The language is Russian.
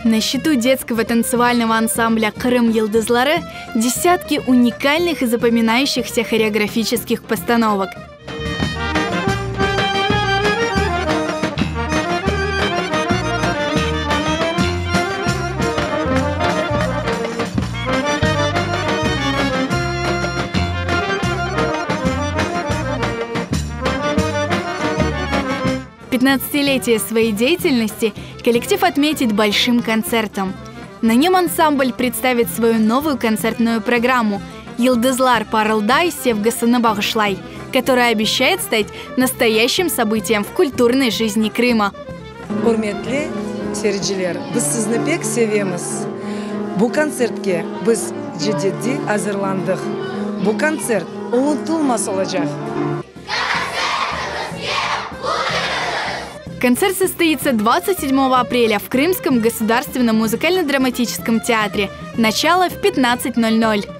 На счету детского танцевального ансамбля «Крым Йылдызлары» десятки уникальных и запоминающихся хореографических постановок. Пятнадцатилетие своей деятельности коллектив отметит большим концертом. На нем ансамбль представит свою новую концертную программу «Йылдызлар парылдай севгісіні бағышлай», которая обещает стать настоящим событием в культурной жизни Крыма. Құрметлі серджілер, біз сізні пек севеміз. Бұл концертке біз жедедді азырландық. Бұл концерт ұмытылмас olacak. Концерт состоится 27 апреля в Крымском государственном музыкально-драматическом театре. Начало в 15:00.